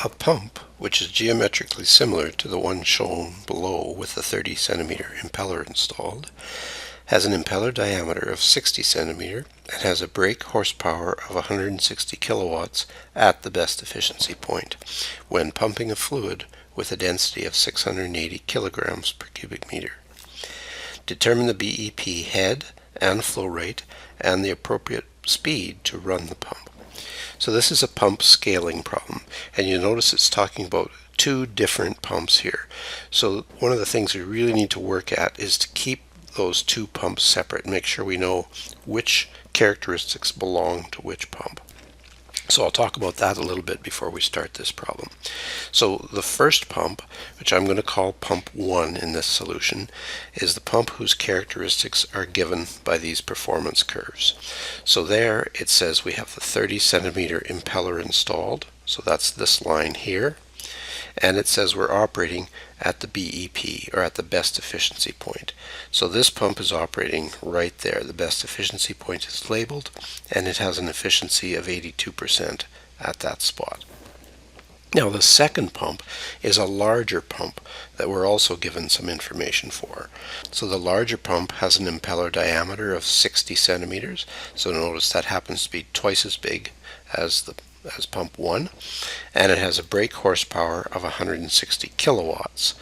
A pump, which is geometrically similar to the one shown below with the 30 centimeter impeller installed, has an impeller diameter of 60 centimeter and has a brake horsepower of 160 kilowatts at the best efficiency point when pumping a fluid with a density of 680 kilograms per cubic meter. Determine the BEP head and flow rate and the appropriate speed to run the pump. So this is a pump scaling problem, and you notice it's talking about two different pumps here. So one of the things we really need to work at is to keep those two pumps separate and make sure we know which characteristics belong to which pump. So I'll talk about that a little bit before we start this problem. So the first pump, which I'm going to call pump 1 in this solution, is the pump whose characteristics are given by these performance curves. So there it says we have the 30 centimeter impeller installed, so that's this line here, and it says we're operating at the BEP, or at the best efficiency point. So this pump is operating right there. The best efficiency point is labeled, and it has an efficiency of 82% at that spot. Now the second pump is a larger pump that we're also given some information for. So the larger pump has an impeller diameter of 60 centimeters. So notice that happens to be twice as big as pump 1, and it has a brake horsepower of 160 kilowatts,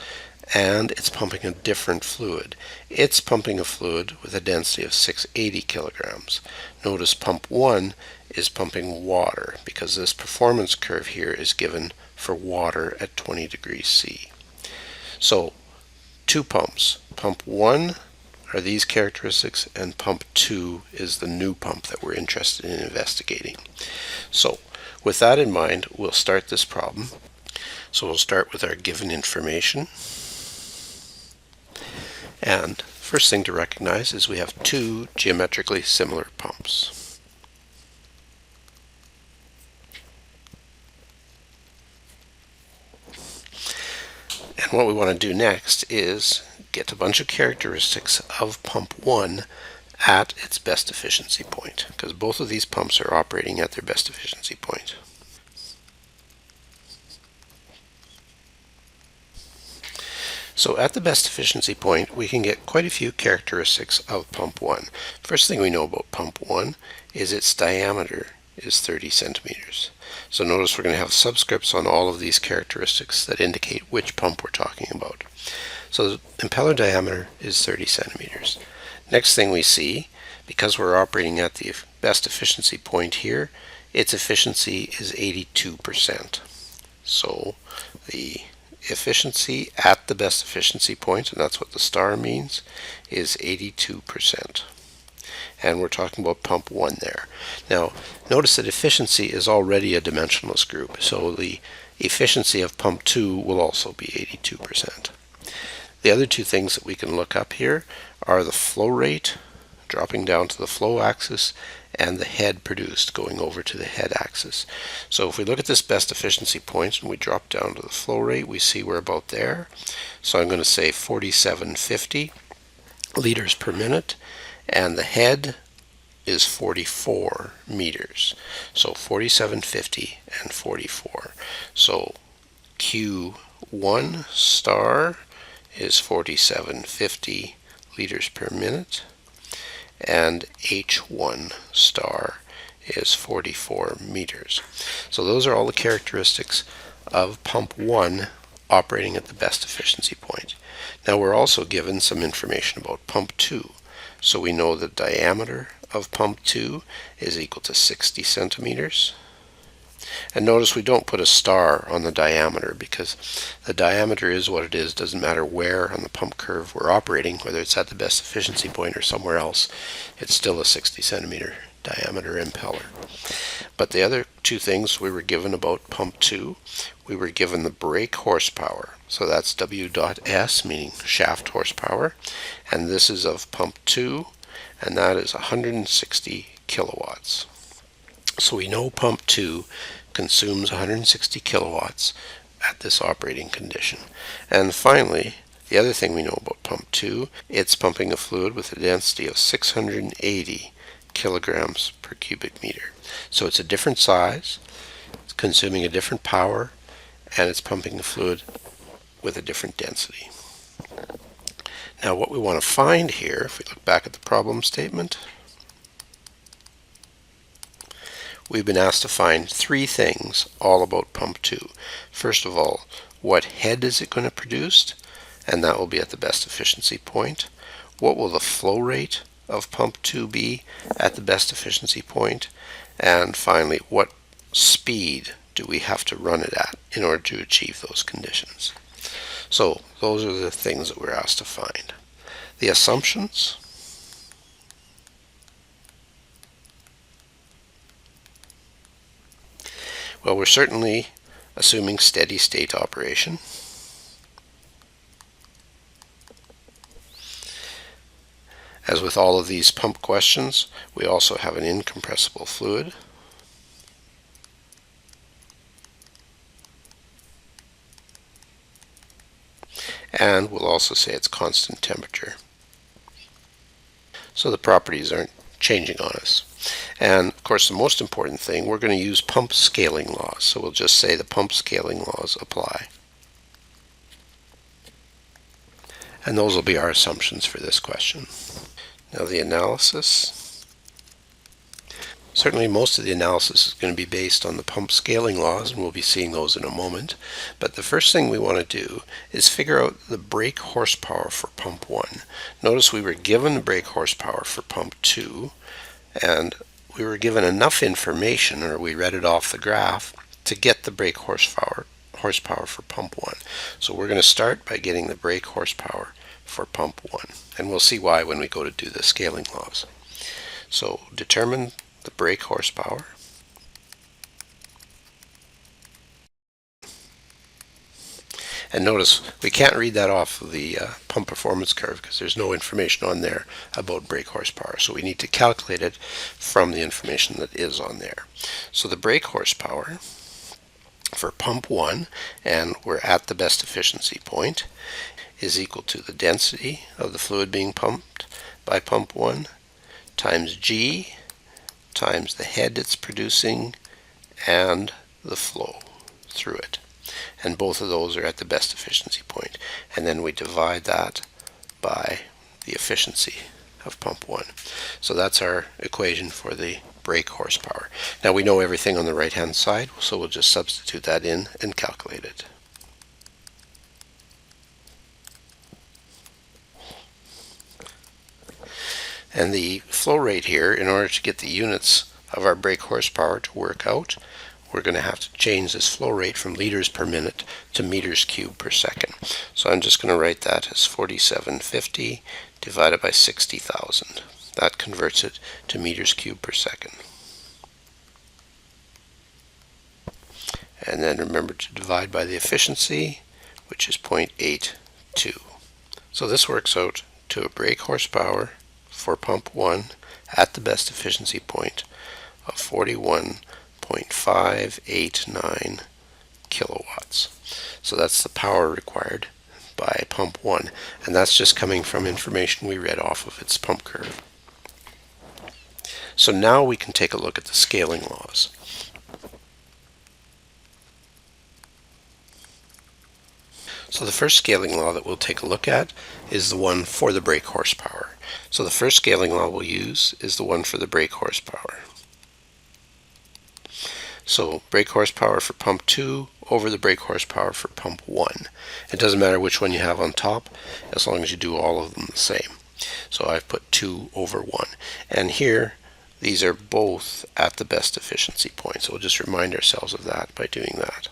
and it's pumping a different fluid. It's pumping a fluid with a density of 680 kilograms. Notice pump 1 is pumping water because this performance curve here is given for water at 20 degrees C. So two pumps. Pump 1 are these characteristics, and pump 2 is the new pump that we're interested in investigating. So with that in mind, we'll start this problem. So we'll start with our given information. And first thing to recognize is we have two geometrically similar pumps. And what we want to do next is get a bunch of characteristics of pump 1 at its best efficiency point, because both of these pumps are operating at their best efficiency point. So at the best efficiency point, we can get quite a few characteristics of pump 1. First thing we know about pump 1 is its diameter is 30 centimeters. So notice we're going to have subscripts on all of these characteristics that indicate which pump we're talking about. So the impeller diameter is 30 centimeters. Next thing we see, because we're operating at the best efficiency point here, its efficiency is 82%. So the efficiency at the best efficiency point, and that's what the star means, is 82%. And we're talking about pump 1 there. Now, notice that efficiency is already a dimensionless group, so the efficiency of pump 2 will also be 82%. The other two things that we can look up here are the flow rate, dropping down to the flow axis, and the head produced going over to the head axis. So if we look at this best efficiency point and we drop down to the flow rate, we see we're about there. So I'm going to say 4750 liters per minute, and the head is 44 meters. So 4750 and 44. So Q1 star is 4750 liters per minute, and H1 star is 44 meters. So those are all the characteristics of pump 1 operating at the best efficiency point. Now we're also given some information about pump 2. So we know the diameter of pump 2 is equal to 60 centimeters. And notice we don't put a star on the diameter because the diameter is what it is. Doesn't matter where on the pump curve we're operating, whether it's at the best efficiency point or somewhere else, it's still a 60 centimeter diameter impeller. But the other two things we were given about pump 2, we were given the brake horsepower. So that's W.S, meaning shaft horsepower. And this is of pump 2, and that is 160 kilowatts. So we know pump 2 consumes 160 kilowatts at this operating condition. And finally, the other thing we know about pump 2, it's pumping a fluid with a density of 680 kilograms per cubic meter. So it's a different size, it's consuming a different power, and it's pumping the fluid with a different density. Now what we want to find here, if we look back at the problem statement, we've been asked to find three things all about pump 2. First of all, what head is it going to produce? And that will be at the best efficiency point. What will the flow rate of pump 2 be at the best efficiency point? And finally, what speed do we have to run it at in order to achieve those conditions? So those are the things that we're asked to find. The assumptions: well, we're certainly assuming steady state operation. As with all of these pump questions, we also have an incompressible fluid. And we'll also say it's constant temperature. So the properties aren't changing on us. And of course, the most important thing, we're going to use pump scaling laws. So we'll just say the pump scaling laws apply. And those will be our assumptions for this question. Now the analysis. Certainly most of the analysis is going to be based on the pump scaling laws, and we'll be seeing those in a moment. But the first thing we want to do is figure out the brake horsepower for pump 1. Notice we were given the brake horsepower for pump 2, and we were given enough information, or we read it off the graph, to get the brake horsepower for pump 1. So we're going to start by getting the brake horsepower for pump 1, and we'll see why when we go to do the scaling laws. So determine the brake horsepower. And notice we can't read that off of the pump performance curve because there's no information on there about brake horsepower. So we need to calculate it from the information that is on there. So the brake horsepower for pump 1, and we're at the best efficiency point, is equal to the density of the fluid being pumped by pump 1 times G times the head it's producing and the flow through it. And both of those are at the best efficiency point. And then we divide that by the efficiency of pump 1. So that's our equation for the brake horsepower. Now we know everything on the right hand side, so we'll just substitute that in and calculate it. And the flow rate here, in order to get the units of our brake horsepower to work out, we're going to have to change this flow rate from liters per minute to meters cubed per second. So I'm just going to write that as 4750 divided by 60,000. That converts it to meters cubed per second. And then remember to divide by the efficiency, which is 0.82. So this works out to a brake horsepower for pump 1 at the best efficiency point of 41.589 kilowatts. So that's the power required by pump 1, and that's just coming from information we read off of its pump curve. So now we can take a look at the scaling laws. So the first scaling law that we'll take a look at is the one for the brake horsepower. So the first scaling law we'll use is the one for the brake horsepower. So brake horsepower for pump 2 over the brake horsepower for pump 1. It doesn't matter which one you have on top, as long as you do all of them the same. So I've put 2 over 1. And here, these are both at the best efficiency point. So we'll just remind ourselves of that by doing that.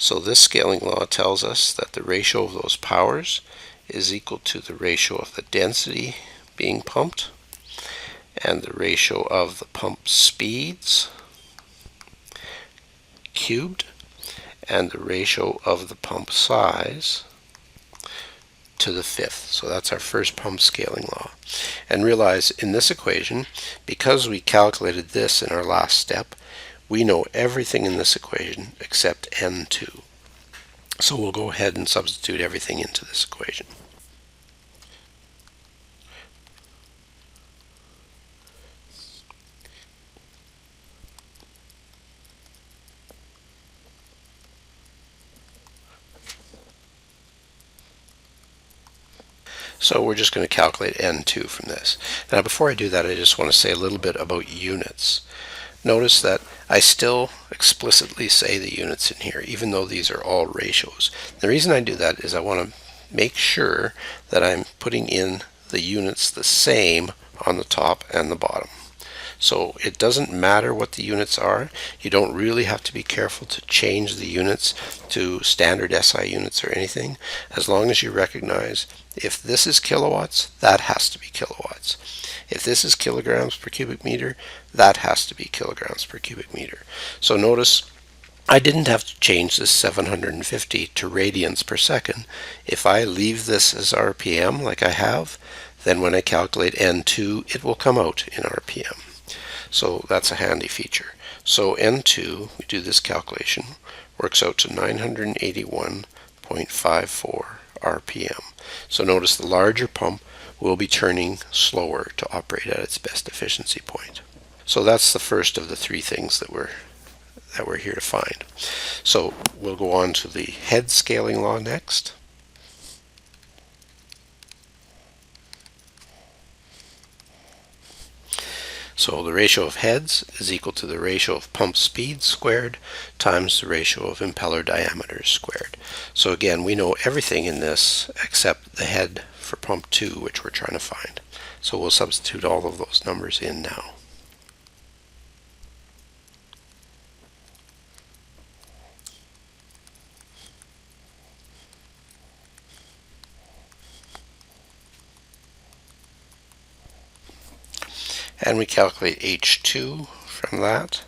So this scaling law tells us that the ratio of those powers is equal to the ratio of the density being pumped and the ratio of the pump speeds cubed and the ratio of the pump size to the fifth. So that's our first pump scaling law. And realize in this equation, because we calculated this in our last step, we know everything in this equation except N2. So we'll go ahead and substitute everything into this equation. So we're just going to calculate N2 from this. Now before I do that, I just want to say a little bit about units. Notice that I still explicitly say the units in here, even though these are all ratios. The reason I do that is I want to make sure that I'm putting in the units the same on the top and the bottom. So it doesn't matter what the units are. You don't really have to be careful to change the units to standard SI units or anything, as long as you recognize if this is kilowatts, that has to be kilowatts. If this is kilograms per cubic meter, that has to be kilograms per cubic meter. So notice I didn't have to change this 750 to radians per second. If I leave this as RPM like I have, then when I calculate N2, it will come out in RPM. So that's a handy feature. So N2, we do this calculation, works out to 981.54 RPM. So notice the larger pump will be turning slower to operate at its best efficiency point. So that's the first of the three things that we're here to find. So we'll go on to the head scaling law next. So the ratio of heads is equal to the ratio of pump speed squared times the ratio of impeller diameters squared. So again, we know everything in this except the head for pump 2, which we're trying to find. So we'll substitute all of those numbers in now. And we calculate H2 from that,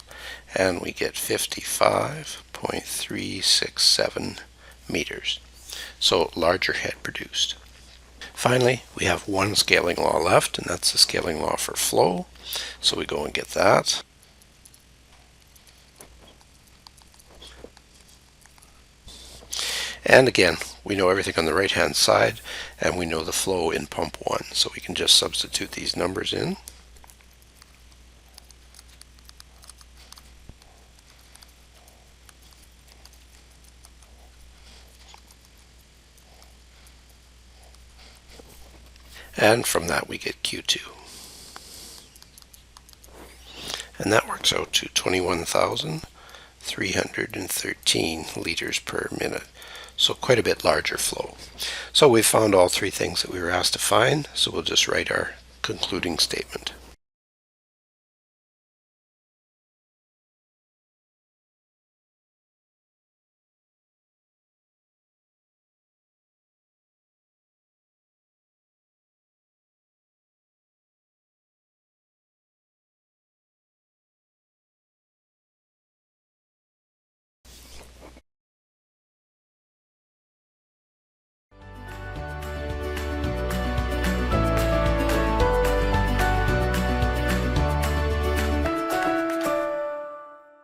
and we get 55.367 meters. So larger head produced. Finally, we have one scaling law left, and that's the scaling law for flow. So we go and get that. And again, we know everything on the right hand side, and we know the flow in pump 1. So we can just substitute these numbers in. And from that we get Q2. And that works out to 21,313 liters per minute. So quite a bit larger flow. So we've found all three things that we were asked to find, so we'll just write our concluding statement.